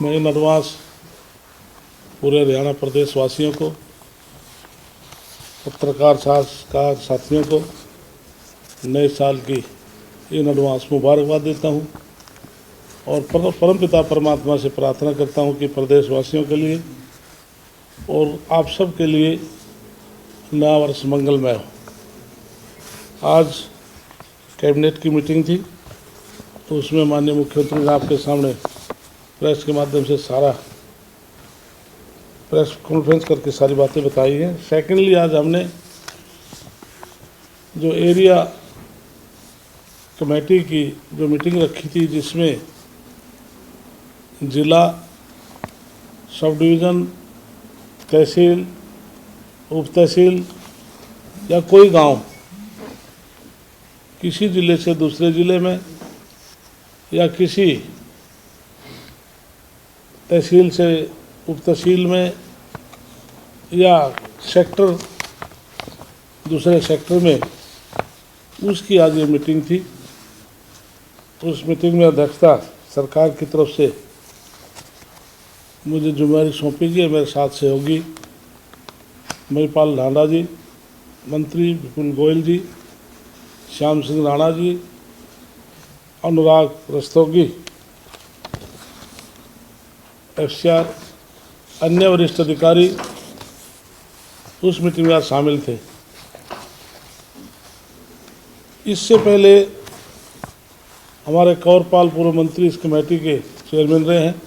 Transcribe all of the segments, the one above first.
मैं in advance पूरे हरियाणा प्रदेश वासियों को, पत्रकार साथियों को नए साल की इन एडवांस मुबारकबाद देता हूं और परमपिता परमात्मा से प्रार्थना करता हूं कि प्रदेशवासियों के लिए और आप सब के लिए नया वर्ष मंगलमय हो। आज कैबिनेट की मीटिंग थी तो उसमें माननीय मुख्यमंत्री ने आपके सामने प्रेस के माध्यम से सारा प्रेस कॉन्फ्रेंस करके सारी बातें बताई हैं। सेकेंडली, आज हमने जो एरिया कमेटी की जो मीटिंग रखी थी, जिसमें जिला, सब डिवीज़न, तहसील, उप तहसील या कोई गांव किसी ज़िले से दूसरे ज़िले में या किसी तहसील से उप तहसील में या सेक्टर दूसरे सेक्टर में, उसकी आज ये मीटिंग थी। उस मीटिंग में अध्यक्षता सरकार की तरफ से मुझे जिम्मेदारी सौंपी गई है। मेरे साथ सहयोगी महिपाल ढांडा जी, मंत्री विपुल गोयल जी, श्याम सिंह राणा जी, अनुराग रस्तोगी, FCR, अन्य वरिष्ठ अधिकारी उस मीटिंग में आज शामिल थे। इससे पहले हमारे कंवरपाल पूर्व मंत्री इस कमेटी के चेयरमैन रहे हैं।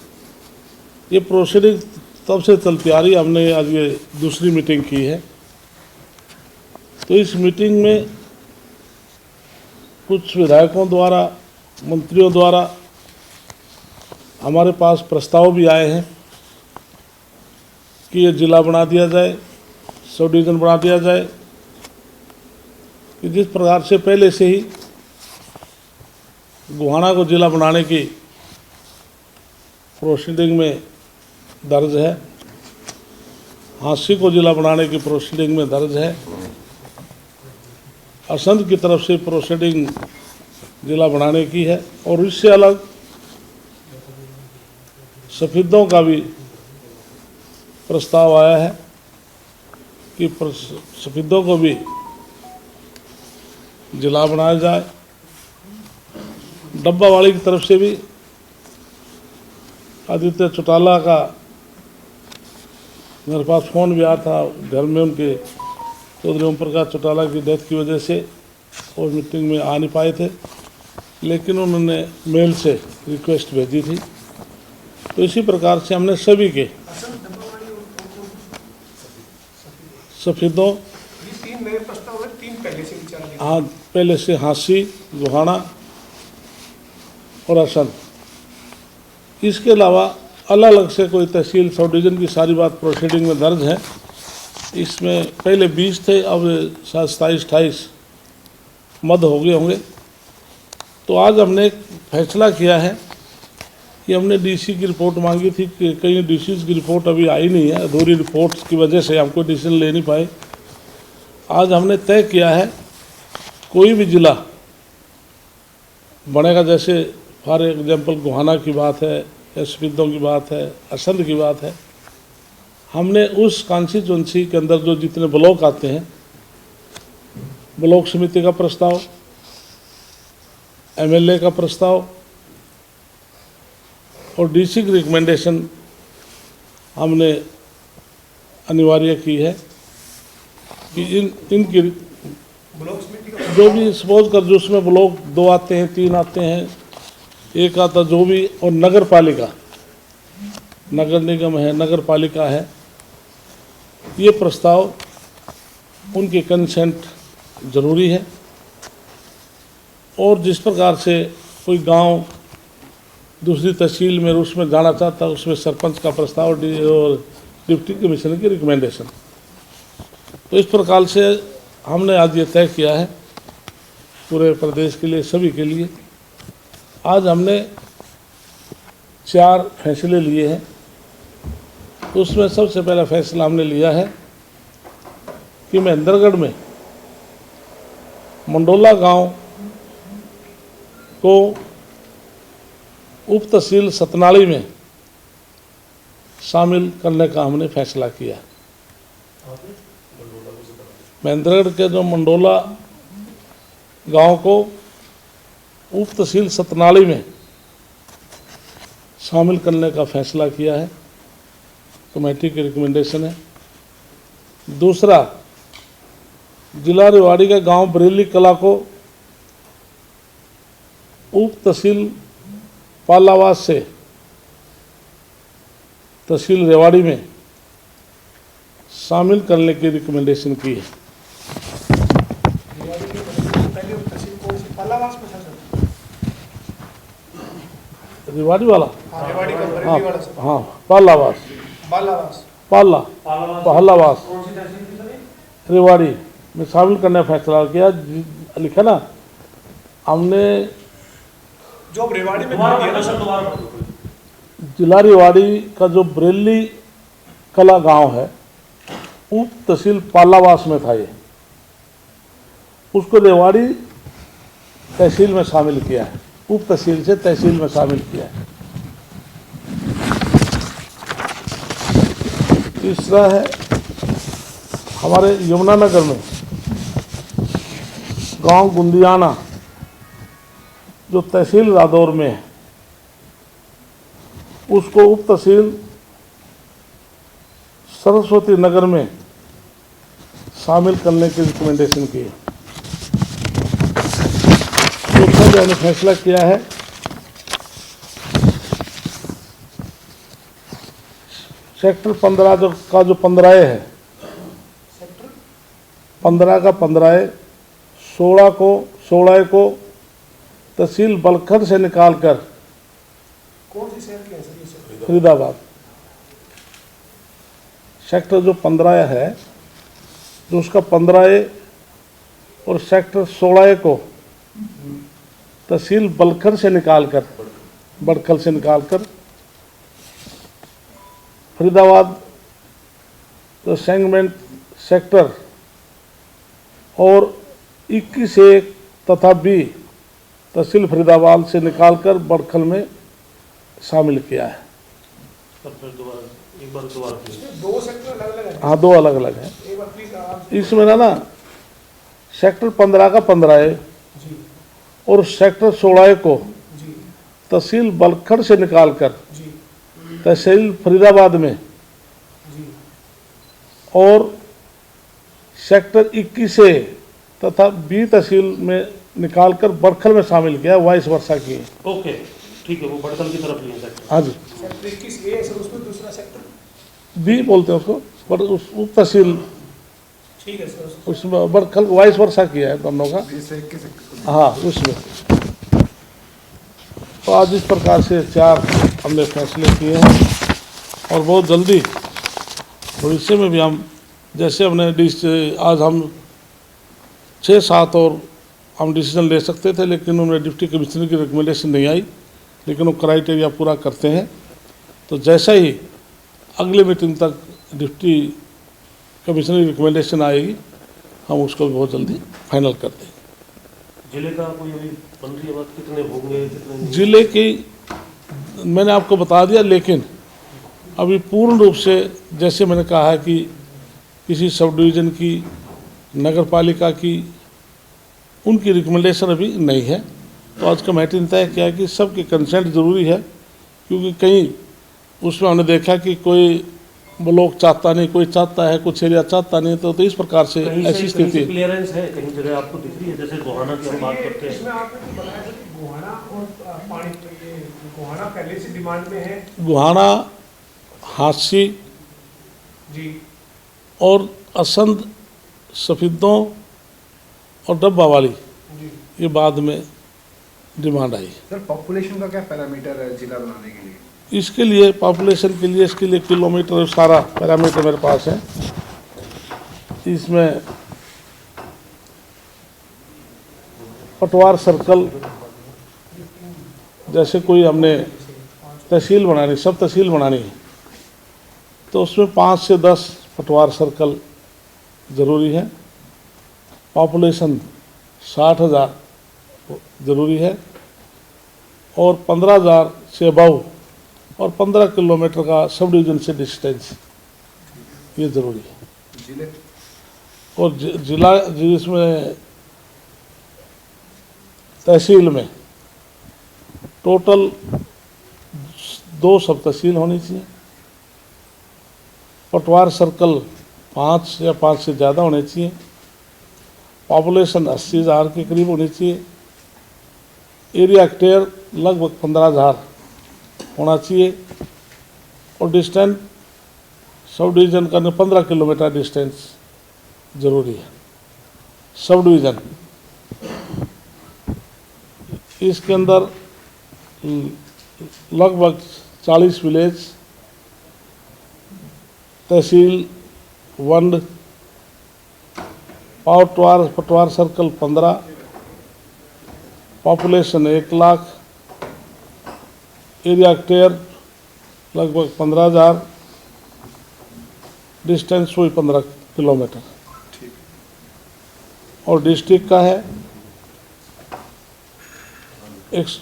ये प्रोसीडिंग तब से चलती आ रही, हमने आज ये दूसरी मीटिंग की है। तो इस मीटिंग में कुछ विधायकों द्वारा, मंत्रियों द्वारा हमारे पास प्रस्ताव भी आए हैं कि ये जिला बना दिया जाए, सब डिवीज़न बना दिया जाए, कि जिस प्रकार से पहले से ही गोहाना को जिला बनाने की प्रोसीडिंग में दर्ज है, हांसी को जिला बनाने की प्रोसीडिंग में दर्ज है, असंध की तरफ से प्रोसीडिंग जिला बनाने की है, और इससे अलग सफेदों का भी प्रस्ताव आया है कि सफेदों को भी जिला बनाया जाए। डब्बावाड़ी की तरफ से भी आदित्य चौटाला का मेरे पास फ़ोन भी आया था, घर में उनके चौधरी ओम प्रकाश चौटाला की डेथ की वजह से वो मीटिंग में आ नहीं पाए थे, लेकिन उन्होंने मेल से रिक्वेस्ट भेजी थी। तो इसी प्रकार से हमने सभी के सफेदों, तीन नए प्रस्ताव हैं, तीन पहले से विचार किया। हाँ, पहले से हांसी, गोहाना और असंध। इसके अलावा अलग अलग से कोई तहसील, सब डिवीज़न की सारी बात प्रोसीडिंग में दर्ज है। इसमें पहले 20 थे, अब शायद 27-28 मद हो गए होंगे। तो आज हमने एक फैसला किया है कि हमने DC की रिपोर्ट मांगी थी कि कई DCs की रिपोर्ट अभी आई नहीं है, अधूरी रिपोर्ट की वजह से हमको डिसीजन ले नहीं पाए। आज हमने तय किया है कोई भी ज़िला बनेगा, जैसे फॉर एग्जाम्पल गोहाना की बात है, सफेदों की बात है, असंध की बात है, हमने उस कॉन्स्टिट्यूंसी के अंदर जो जितने ब्लॉक आते हैं, ब्लॉक समिति का प्रस्ताव, MLA का प्रस्ताव और DC की रिकमेंडेशन हमने अनिवार्य की है कि इनकी जो भी सपोज कर, जो उसमें ब्लॉक 2 आते हैं, 3 आते हैं, 1 आता जो भी, और नगर पालिका, नगर निगम है, नगर पालिका है, ये प्रस्ताव उनकी कंसेंट जरूरी है। और जिस प्रकार से कोई गांव दूसरी तहसील में उसमें जाना चाहता है, उसमें सरपंच का प्रस्ताव और डिप्टी कमिश्नर की रिकमेंडेशन। तो इस प्रकार से हमने आज ये तय किया है पूरे प्रदेश के लिए, सभी के लिए। आज हमने 4 फैसले लिए हैं। उसमें सबसे पहला फैसला हमने लिया है कि महेंद्रगढ़ में मंडोला गांव को उप तहसील सतनाली में शामिल करने का हमने फैसला किया। महेंद्रगढ़ के जो मंडोला गांव को उप तहसील सतनाली में शामिल करने का फैसला किया है, कमेटी की रिकमेंडेशन है। दूसरा, जिला रेवाड़ी का गांव बरेली कला को उप तहसील पालावास से तहसील रेवाड़ी में शामिल करने की रिकमेंडेशन की है। रेवाड़ी के पहले तहसील कौन सी पालावास में था सर? रेवाड़ी वाला, हाँ, रेवाड़ी का हाँ बरेली वाला सर। हाँ, पालावास, बालावास। पहलावास रेवाड़ी में शामिल करने का फैसला किया। लिखा ना हमने, जो अब रेवाड़ी में कर दिया ना सर। जिला रेवाड़ी का जो बरेली कला गांव है उप तहसील पालावास में था, ये उसको रेवाड़ी तहसील में शामिल किया है, उप तहसील से तहसील में शामिल किया है। तीसरा है, हमारे यमुनानगर में गांव गुंदियाना जो तहसील रादौर में है, उसको उप तहसील सरस्वती नगर में शामिल करने की रिकमेंडेशन की है। चौथा जो हमने फैसला किया है, सेक्टर 15 का जो 15 है, 15 का 15, 16 को तहसील बलखर से निकालकर कौन सी शहर की है सर ये सर? फरीदाबाद। सेक्टर जो 15 है, जो उसका 15 और सेक्टर 16 को तहसील बलखर से निकालकर, बड़खल से निकालकर फरीदाबाद जो सेगमेंट सेक्टर और 21A तथा B तहसील फरीदाबाद से निकालकर बड़खल में शामिल किया है। दो सेक्टर अलग अलग है। हाँ, दो अलग अलग हैं। एक बार प्लीज आप। इसमें ना सेक्टर 15 का 15 जी और सेक्टर 16 को जी तहसील बलखड़ से निकालकर जी तहसील फरीदाबाद में जी और सेक्टर 21A तथा B तहसील में निकालकर बड़खल में शामिल किया, वाइस वर्षा की है। ओके, ठीक है, वो बड़कल की तरफ लिए सेक्टर। हाँ जी, सेक्टर 21A है सर, उसमें दूसरा सेक्टर। B बोलते हैं उसको, बट उस उप तहसील ठीक है सर। उसमें बड़खल वाइस वर्षा किया है दोनों का। हाँ, उसमें तो आज इस प्रकार से 4 हमने फैसले किए हैं और बहुत जल्दी भविष्य में भी हम, जैसे हमने आज हम 6-7 और हम डिसीजन ले सकते थे, लेकिन उन्हें डिप्टी कमिश्नर की रिकमेंडेशन नहीं आई, लेकिन वो क्राइटेरिया पूरा करते हैं। तो जैसा ही अगले मीटिंग तक डिप्टी कमिश्नर की रिकमेंडेशन आएगी, हम उसको बहुत जल्दी फाइनल कर देंगे। जिले का कोई अभी बन रही है बात, कितने होंगे कितने नहीं? जिले की मैंने आपको बता दिया, लेकिन अभी पूर्ण रूप से जैसे मैंने कहा है कि किसी सब डिवीज़न की, नगर पालिका की, उनकी रिकमेंडेशन अभी नहीं है। तो आज कमेटी ने तय किया कि सबकी कंसेंट ज़रूरी है, क्योंकि कहीं उसमें हमने देखा कि कोई ब्लॉक चाहता नहीं, कोई चाहता है, कुछ एरिया चाहता नहीं, तो इस प्रकार से ऐसी स्थिति क्लियरेंस है, कहीं जगह आपको दिख रही है, जैसे गोहाना की हम बात करते हैं। इसमें आपने तो बताया था कि गोहाना और पानी, तो ये गोहाना पहले से डिमांड में है। गुहाना, हांसी जी और असंध, सफीदों और डब्बा वाली, जी ये बाद में डिमांड आई। सर पॉपुलेशन का क्या पैरामीटर है जिला बनाने के लिए? इसके लिए पॉपुलेशन के लिए, इसके लिए किलोमीटर सारा पैरामीटर मेरे पास है। इसमें पटवार सर्कल, जैसे कोई हमने तहसील बनानी, सब तहसील बनानी है, तो उसमें 5 से 10 पटवार सर्कल ज़रूरी है। पॉपुलेशन 60,000 ज़रूरी है और 15,000 से अबव और 15 किलोमीटर का सब डिवीजन से डिस्टेंस, ये ज़रूरी है। जिले और जिला जिसमें तहसील में टोटल 2 सब तहसील होनी चाहिए, पटवार सर्कल 5 या 5 से ज़्यादा होने चाहिए, पॉपुलेशन 80,000 के करीब होनी चाहिए, एरिया हेक्टेयर लगभग 15,000 होना चाहिए, और डिस्टेंस सब डिवीज़न का 15 किलोमीटर डिस्टेंस ज़रूरी है। सब डिवीज़न इसके अंदर लगभग 40 विलेज, तहसील 1, पटवार circle 15, population 1 lakh, area hectare लगभग 15,000, डिस्टेंस हुई 15 किलोमीटर। ठीक और डिस्ट्रिक्ट का है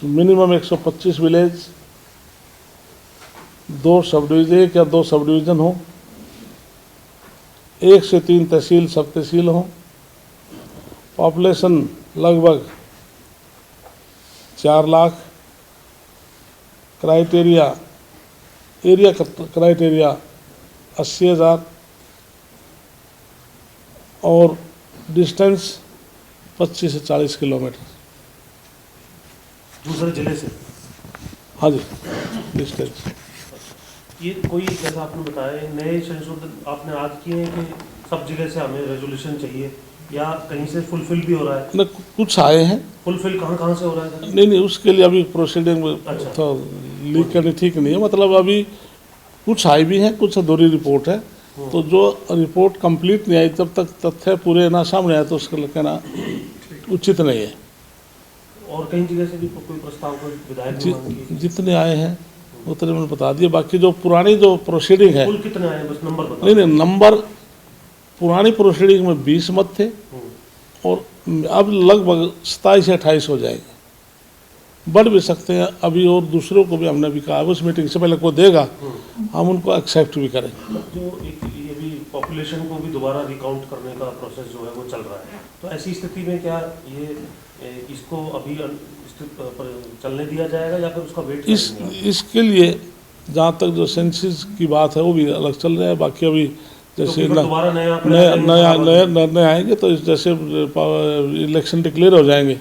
मिनिमम 125 विलेज, 2 सब डिवीजन, 1 या 2 सब डिवीजन हो, 1 से 3 तहसील सब तहसील हो, पॉपुलेशन लगभग 4 लाख, क्राइटेरिया एरिया क्राइटेरिया 80,000 और डिस्टेंस 25 से 40 किलोमीटर। दूसरे जिले से? हाँ जी, डिस्टेंस। ये कोई जैसा आपने बताया नए संशोधन आपने आज किए हैं कि सब जिले से हमें रेजोल्यूशन चाहिए, या कहीं से फुलफिल भी हो रहा है? न कुछ आए हैं, फुलफिल कहाँ से हो रहा है? नहीं उसके लिए अभी प्रोसीडिंग में अच्छा। तो लीक करनी ठीक नहीं है, मतलब अभी कुछ आए भी हैं, कुछ अधूरी रिपोर्ट है, तो जो रिपोर्ट कंप्लीट नहीं आई तब तक तथ्य पूरे ना सामने आए तो उसका कहना उचित नहीं है। और कई जगह से भी कोई प्रस्ताव को विधायक ने मांग की? जितने आए हैं उतने मैंने बता दिए, बाकी जो पुरानी जो प्रोसीडिंग है, कुल कितने आए बस नंबर बताओ। नहीं नंबर पुरानी प्रोसीडिंग में 20 मत थे, और अब लगभग 27 या 28 हो जाएंगे, बढ़ भी सकते हैं अभी, और दूसरों को भी हमने भी कहा उस मीटिंग से पहले को देगा हम उनको एक्सेप्ट भी करेंगे। जो एक ये भी पॉपुलेशन को भी दोबारा रिकाउंट करने का प्रोसेस जो है वो चल रहा है, तो ऐसी स्थिति में क्या ये इसको अभी पर चलने दिया जाएगा या फिर उसका वेट करेंगे? इसके लिए जहाँ तक जो सेंसिस की बात है वो भी अलग चल रहा है, बाकी अभी जैसे दोबारा नए आएंगे तो जैसे इलेक्शन डिक्लेयर हो जाएंगे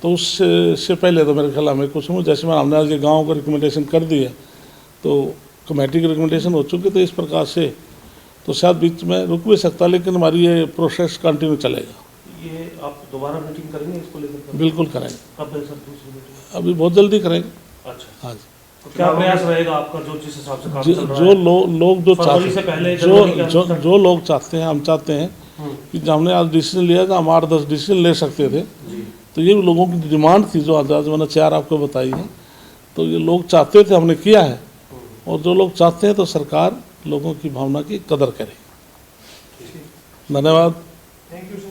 तो उससे पहले तो मेरे ख्याल में कुछ जैसे हमने आज ये गाँव को रिकमेंडेशन कर दी है, तो कमेटी की रिकमेंडेशन हो चुकी, तो इस प्रकार से तो शायद बीच में रुक भी सकता है, लेकिन हमारी ये प्रोसेस कंटिन्यू चलेगा। ये आप दोबारा मीटिंग करेंगे इसको लेकर? बिल्कुल करेंगे। कब है सर दूसरी मीटिंग? अभी बहुत जल्दी करेंगे। अच्छा, हाँ जी। तो क्या प्रयास रहेगा आपका जो जिस हिसाब से काम चल रहा है? जो लोग जो फरवरी से पहले चाहते जो लोग चाहते हैं, हम चाहते हैं कि जब हमने आज डिसीजन लिया था, हम 8-10 डिसीजन ले सकते थे, तो ये लोगों की डिमांड थी जो आज मैंने 4 आपको बताई है, तो ये लोग चाहते थे, हमने किया है, और जो लोग चाहते हैं तो सरकार लोगों की भावना की कदर करे। धन्यवाद। Thank you sir.